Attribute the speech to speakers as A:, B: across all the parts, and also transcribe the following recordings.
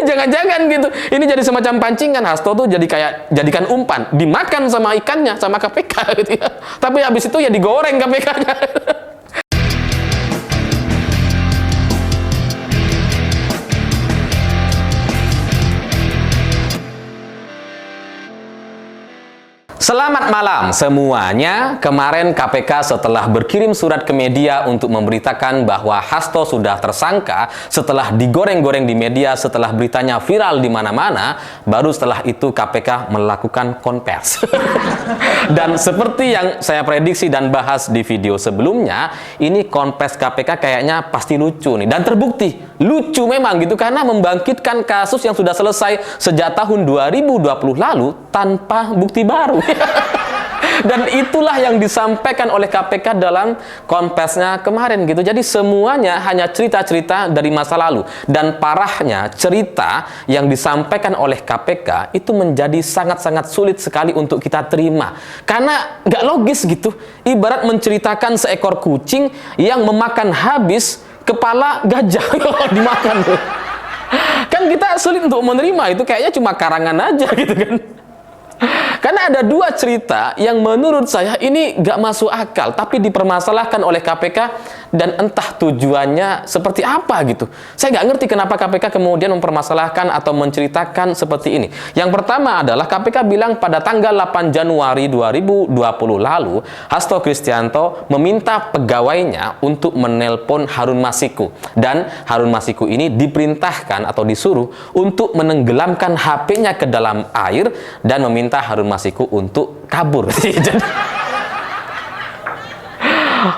A: Jangan-jangan gitu. Ini jadi semacam pancingan. Hasto tuh jadikan umpan, dimakan sama ikannya, sama KPK gitu ya. Tapi habis itu ya digoreng KPK-nya. Selamat malam semuanya. Kemarin KPK setelah berkirim surat ke media untuk memberitakan bahwa Hasto sudah tersangka, setelah digoreng-goreng di media, setelah beritanya viral di mana-mana, baru setelah itu KPK melakukan konvers. Dan seperti yang saya prediksi dan bahas di video sebelumnya, ini konvers KPK kayaknya pasti lucu nih, dan terbukti lucu memang gitu, karena membangkitkan kasus yang sudah selesai sejak tahun 2020 lalu tanpa bukti baru. Dan itulah yang disampaikan oleh KPK dalam konversnya kemarin gitu. Jadi semuanya hanya cerita-cerita dari masa lalu. Dan parahnya, cerita yang disampaikan oleh KPK itu menjadi sangat-sangat sulit sekali untuk kita terima. Karena nggak logis gitu. Ibarat menceritakan seekor kucing yang memakan habis kepala gajah. Dimakan. Kan kita sulit untuk menerima itu, kayaknya cuma karangan aja gitu kan. Karena ada dua cerita yang menurut saya ini gak masuk akal, tapi dipermasalahkan oleh KPK, dan entah tujuannya seperti apa gitu. Saya gak ngerti kenapa KPK kemudian mempermasalahkan atau menceritakan seperti ini. Yang pertama adalah KPK bilang pada tanggal 8 Januari 2020 lalu, Hasto Kristianto meminta pegawainya untuk menelpon Harun Masiku. Dan Harun Masiku ini diperintahkan atau disuruh untuk menenggelamkan HP-nya ke dalam air dan meminta Harun Masiku untuk kabur.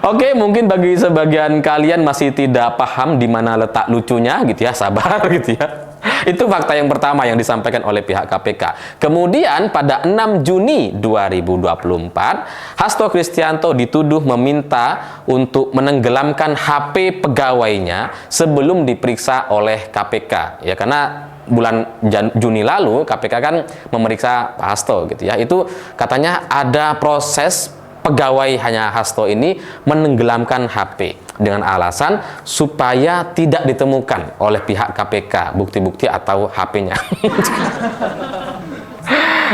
A: Oke, mungkin bagi sebagian kalian masih tidak paham di mana letak lucunya gitu ya, sabar gitu ya. Itu fakta yang pertama yang disampaikan oleh pihak KPK. Kemudian pada 6 Juni 2024, Hasto Kristianto dituduh meminta untuk menenggelamkan HP pegawainya sebelum diperiksa oleh KPK. Ya, karena bulan Juni lalu KPK kan memeriksa Pak Hasto gitu ya. Itu katanya ada proses pegawai hanya Hasto ini menenggelamkan HP dengan alasan supaya tidak ditemukan oleh pihak KPK bukti-bukti atau HP-nya.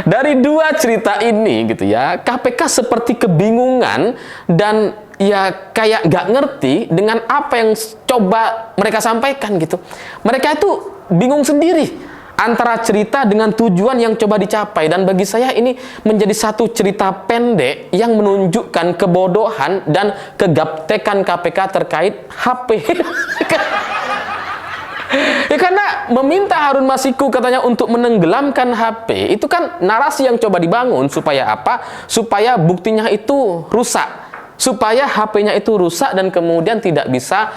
A: Dari dua cerita ini gitu ya, KPK seperti kebingungan dan ya kayak nggak ngerti dengan apa yang coba mereka sampaikan gitu. Mereka itu bingung sendiri antara cerita dengan tujuan yang coba dicapai, dan bagi saya ini menjadi satu cerita pendek yang menunjukkan kebodohan dan kegaptekan KPK terkait HP. Ya, karena meminta Harun Masiku katanya untuk menenggelamkan HP, itu kan narasi yang coba dibangun supaya apa? Supaya buktinya itu rusak. Supaya HP-nya itu rusak dan kemudian tidak bisa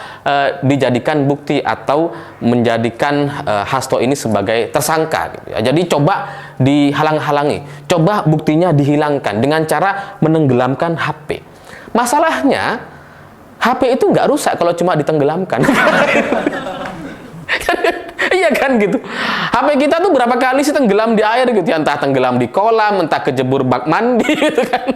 A: dijadikan bukti atau menjadikan Hasto ini sebagai tersangka gitu ya. Jadi coba dihalang-halangi, coba buktinya dihilangkan dengan cara menenggelamkan HP. Masalahnya HP itu nggak rusak kalau cuma ditenggelamkan. Iya kan gitu. HP kita tuh berapa kali sih tenggelam di air gitu ya, entah tenggelam di kolam, entah kejebur bak mandi gitu kan.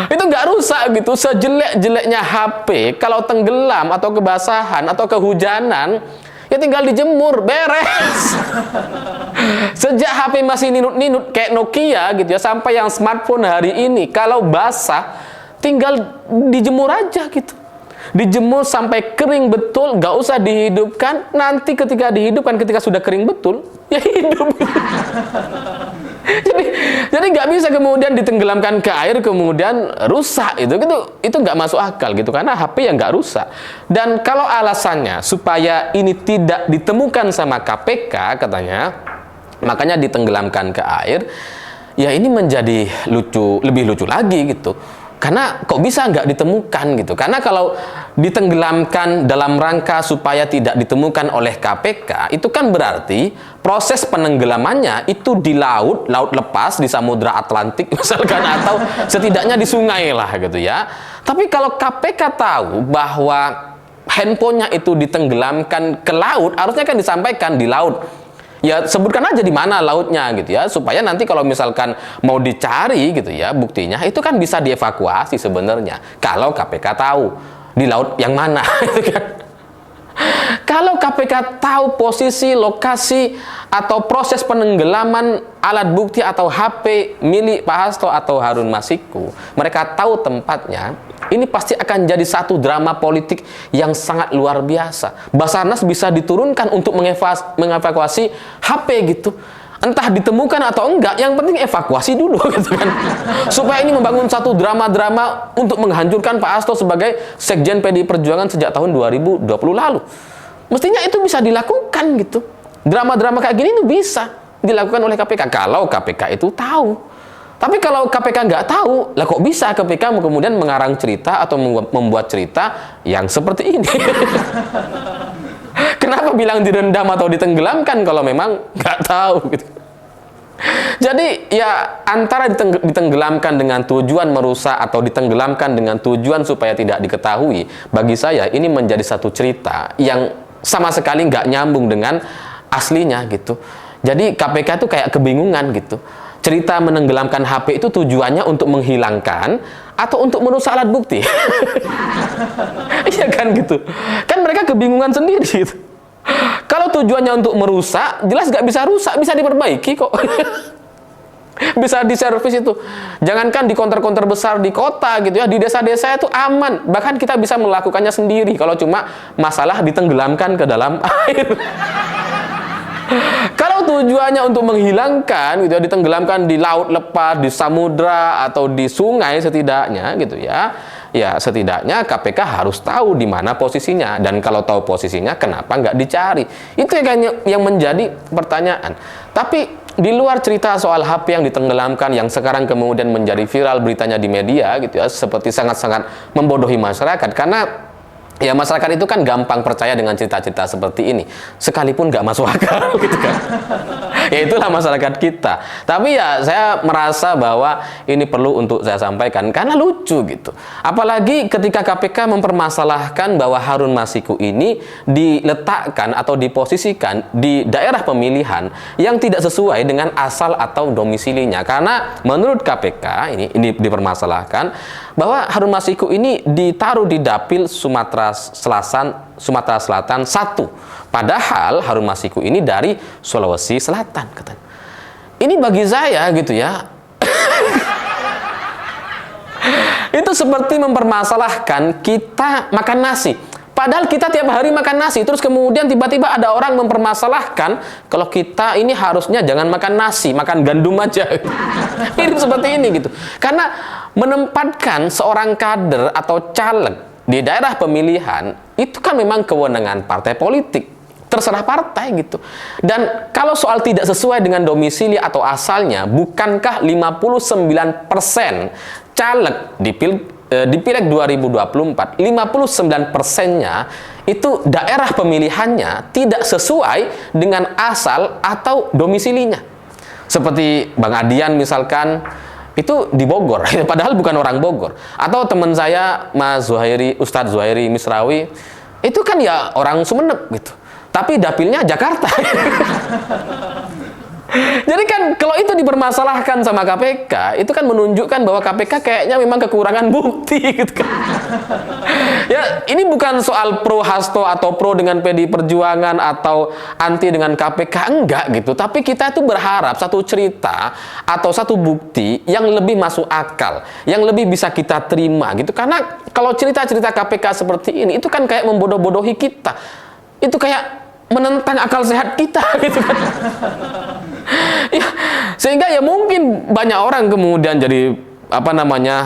A: Itu nggak rusak gitu. Sejelek-jeleknya HP, kalau tenggelam atau kebasahan atau kehujanan, ya tinggal dijemur, beres. Sejak HP masih ninut-ninut kayak Nokia gitu ya, sampai yang smartphone hari ini, kalau basah tinggal dijemur aja gitu. Dijemur sampai kering betul, nggak usah dihidupkan. Nanti ketika dihidupkan, ketika sudah kering betul, ya hidup. Jadi nggak bisa kemudian ditenggelamkan ke air kemudian rusak, itu nggak masuk akal gitu, karena HP yang nggak rusak. Dan kalau alasannya supaya ini tidak ditemukan sama KPK katanya, makanya ditenggelamkan ke air, ya ini menjadi lucu, lebih lucu lagi gitu. Karena kok bisa nggak ditemukan gitu? Karena kalau ditenggelamkan dalam rangka supaya tidak ditemukan oleh KPK, itu kan berarti proses penenggelamannya itu di laut lepas, di Samudra Atlantik misalkan, atau setidaknya di sungai lah gitu ya. Tapi kalau KPK tahu bahwa handphonenya itu ditenggelamkan ke laut, harusnya kan disampaikan di laut. Ya sebutkan aja di mana lautnya gitu ya, supaya nanti kalau misalkan mau dicari gitu ya buktinya, itu kan bisa dievakuasi sebenarnya kalau KPK tahu di laut yang mana gitu kan. Kalau KPK tahu posisi, lokasi, atau proses penenggelaman alat bukti atau HP milik Pak Hasto atau Harun Masiku, mereka tahu tempatnya, ini pasti akan jadi satu drama politik yang sangat luar biasa. Basarnas bisa diturunkan untuk mengevakuasi HP gitu. Entah ditemukan atau enggak, yang penting evakuasi dulu gitu kan. Supaya ini membangun satu drama-drama untuk menghancurkan Pak Hasto sebagai Sekjen PDI Perjuangan sejak tahun 2020 lalu. Mestinya itu bisa dilakukan gitu. Drama-drama kayak gini itu bisa dilakukan oleh KPK kalau KPK itu tahu. Tapi kalau KPK nggak tahu, lah kok bisa KPK kemudian mengarang cerita atau membuat cerita yang seperti ini? Kenapa bilang direndam atau ditenggelamkan kalau memang nggak tahu gitu? Jadi ya antara ditenggelamkan dengan tujuan merusak atau ditenggelamkan dengan tujuan supaya tidak diketahui, bagi saya ini menjadi satu cerita yang sama sekali nggak nyambung dengan aslinya gitu. Jadi KPK itu kayak kebingungan gitu. Cerita menenggelamkan HP itu tujuannya untuk menghilangkan atau untuk merusak alat bukti. Iya kan gitu. Kan mereka kebingungan sendiri gitu. Kalau tujuannya untuk merusak, jelas nggak bisa rusak, bisa diperbaiki kok. Bisa diservis itu. Jangankan di konter-konter besar di kota gitu ya, di desa-desa itu aman. Bahkan kita bisa melakukannya sendiri kalau cuma masalah ditenggelamkan ke dalam air. Kalau tujuannya untuk menghilangkan gitu ya, ditenggelamkan di laut lepas, di samudra atau di sungai setidaknya gitu ya. Ya setidaknya KPK harus tahu di mana posisinya, dan kalau tahu posisinya kenapa nggak dicari? Itu yang menjadi pertanyaan. Tapi di luar cerita soal HP yang ditenggelamkan yang sekarang kemudian menjadi viral beritanya di media gitu ya, seperti sangat-sangat membodohi masyarakat, karena ya masyarakat itu kan gampang percaya dengan cerita-cerita seperti ini sekalipun nggak masuk akal gitu kan. Ya itulah masyarakat kita. Tapi ya saya merasa bahwa ini perlu untuk saya sampaikan karena lucu gitu. Apalagi ketika KPK mempermasalahkan bahwa Harun Masiku ini diletakkan atau diposisikan di daerah pemilihan yang tidak sesuai dengan asal atau domisilinya. Karena menurut KPK ini dipermasalahkan bahwa Harun Masiku ini ditaruh di Dapil Sumatera Selatan 1. Padahal Harun Masiku ini dari Sulawesi Selatan, katanya. Ini bagi saya gitu ya. Itu seperti mempermasalahkan kita makan nasi. Padahal kita tiap hari makan nasi, terus kemudian tiba-tiba ada orang mempermasalahkan kalau kita ini harusnya jangan makan nasi, makan gandum aja. Ini seperti ini gitu. Karena menempatkan seorang kader atau caleg di daerah pemilihan itu kan memang kewenangan partai politik. Terserah partai gitu. Dan kalau soal tidak sesuai dengan domisili atau asalnya, bukankah 59% caleg di Pileg 2024, 59%-nya itu daerah pemilihannya tidak sesuai dengan asal atau domisilinya. Seperti Bang Adian misalkan, itu di Bogor, padahal bukan orang Bogor. Atau teman saya, Mas Zuhairi, Ustadz Zuhairi Misrawi, itu kan ya orang Sumeneb gitu. Tapi dapilnya Jakarta. Jadi kan kalau itu dipermasalahkan sama KPK, itu kan menunjukkan bahwa KPK kayaknya memang kekurangan bukti gitu kan. Ya, ini bukan soal pro Hasto atau pro dengan PDI Perjuangan atau anti dengan KPK, enggak gitu. Tapi kita itu berharap satu cerita atau satu bukti yang lebih masuk akal, yang lebih bisa kita terima gitu. Karena kalau cerita-cerita KPK seperti ini, itu kan kayak membodoh-bodohi kita. Itu kayak menentang akal sehat kita gitu kan. Ya, sehingga ya mungkin banyak orang kemudian jadi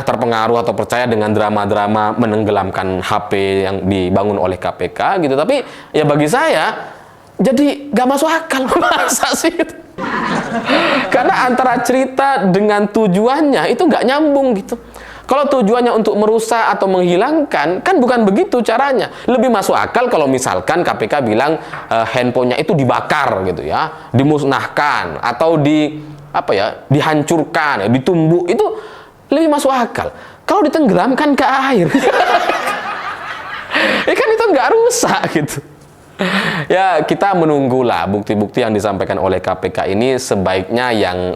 A: terpengaruh atau percaya dengan drama-drama menenggelamkan HP yang dibangun oleh KPK gitu. Tapi ya bagi saya jadi gak masuk akal. Masa sih itu? Karena antara cerita dengan tujuannya itu gak nyambung gitu. Kalau tujuannya untuk merusak atau menghilangkan, kan bukan begitu caranya. Lebih masuk akal kalau misalkan KPK bilang handphonenya itu dibakar gitu ya, dimusnahkan atau dihancurkan, ditumbuk, itu lebih masuk akal. Kalau ditenggelamkan ke air, ya kan itu nggak rusak gitu. Ya kita menunggulah bukti-bukti yang disampaikan oleh KPK ini sebaiknya yang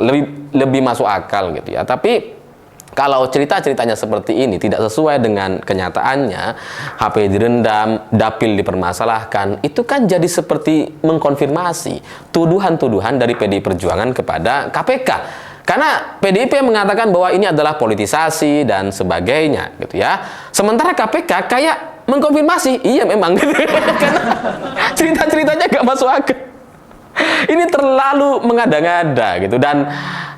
A: lebih masuk akal gitu ya. Tapi Kalau cerita-ceritanya seperti ini tidak sesuai dengan kenyataannya, HP direndam, dapil dipermasalahkan, itu kan jadi seperti mengkonfirmasi tuduhan-tuduhan dari PDI Perjuangan kepada KPK. Karena PDIP mengatakan bahwa ini adalah politisasi dan sebagainya, gitu ya. Sementara KPK kayak mengkonfirmasi, iya memang, gitu. Karena cerita-ceritanya gak masuk akal. Ini terlalu mengada-ngada, gitu. Dan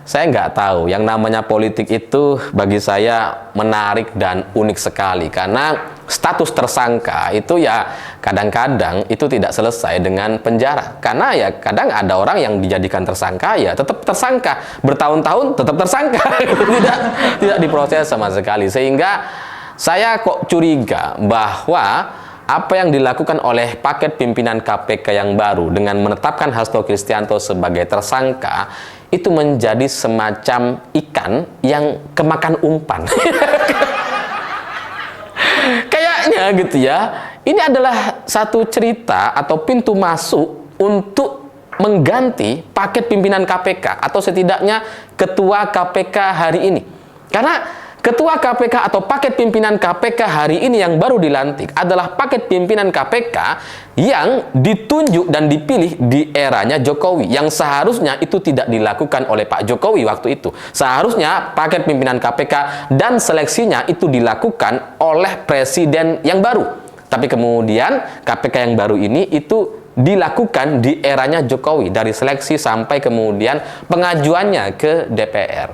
A: saya nggak tahu, yang namanya politik itu bagi saya menarik dan unik sekali. Karena status tersangka itu ya kadang-kadang itu tidak selesai dengan penjara. Karena ya kadang ada orang yang dijadikan tersangka ya tetap tersangka, bertahun-tahun tetap tersangka, tidak diproses sama sekali. Sehingga saya kok curiga bahwa apa yang dilakukan oleh paket pimpinan KPK yang baru dengan menetapkan Hasto Kristianto sebagai tersangka itu menjadi semacam ikan yang kemakan umpan. Kayaknya gitu ya, ini adalah satu cerita atau pintu masuk untuk mengganti paket pimpinan KPK atau setidaknya ketua KPK hari ini. Karena ketua KPK atau paket pimpinan KPK hari ini yang baru dilantik adalah paket pimpinan KPK yang ditunjuk dan dipilih di eranya Jokowi, yang seharusnya itu tidak dilakukan oleh Pak Jokowi waktu itu. Seharusnya paket pimpinan KPK dan seleksinya itu dilakukan oleh presiden yang baru. Tapi kemudian KPK yang baru ini itu dilakukan di eranya Jokowi, dari seleksi sampai kemudian pengajuannya ke DPR.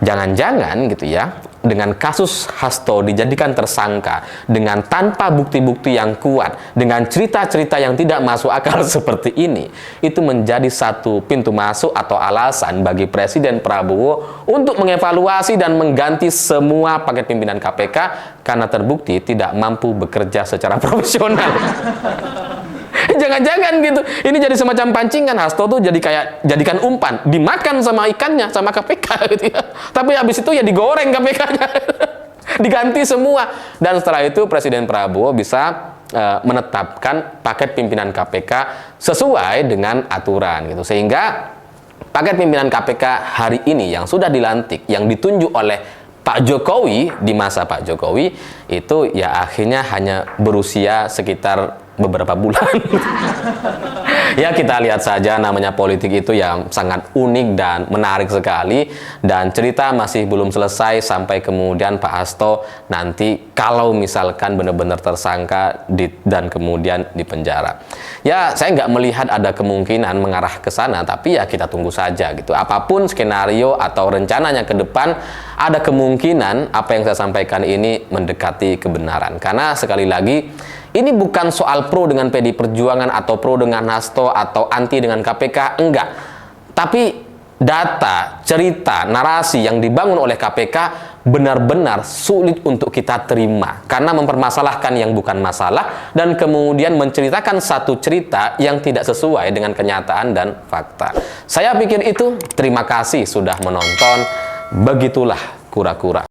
A: Jangan-jangan gitu ya, dengan kasus Hasto dijadikan tersangka, dengan tanpa bukti-bukti yang kuat, dengan cerita-cerita yang tidak masuk akal seperti ini, itu menjadi satu pintu masuk atau alasan bagi Presiden Prabowo untuk mengevaluasi dan mengganti semua paket pimpinan KPK karena terbukti tidak mampu bekerja secara profesional. Jangan-jangan gitu, ini jadi semacam pancingan. Hasto tuh jadi kayak jadikan umpan, dimakan sama ikannya, sama KPK gitu ya. Tapi habis itu ya digoreng KPK-nya, diganti semua. Dan setelah itu Presiden Prabowo bisa menetapkan paket pimpinan KPK sesuai dengan aturan gitu. Sehingga paket pimpinan KPK hari ini yang sudah dilantik, yang ditunjuk oleh Pak Jokowi di masa Pak Jokowi itu ya akhirnya hanya berusia sekitar beberapa bulan. Ya kita lihat saja, namanya politik itu yang sangat unik dan menarik sekali, dan cerita masih belum selesai sampai kemudian Pak Hasto nanti kalau misalkan benar-benar tersangka dan kemudian dipenjara. Ya saya nggak melihat ada kemungkinan mengarah ke sana, tapi ya kita tunggu saja gitu. Apapun skenario atau rencananya ke depan, ada kemungkinan apa yang saya sampaikan ini mendekati kebenaran. Karena sekali lagi, ini bukan soal pro dengan PDI Perjuangan atau pro dengan Hasto atau anti dengan KPK, enggak. Tapi data, cerita, narasi yang dibangun oleh KPK benar-benar sulit untuk kita terima. Karena mempermasalahkan yang bukan masalah dan kemudian menceritakan satu cerita yang tidak sesuai dengan kenyataan dan fakta. Saya pikir itu. Terima kasih sudah menonton. Begitulah kura-kura.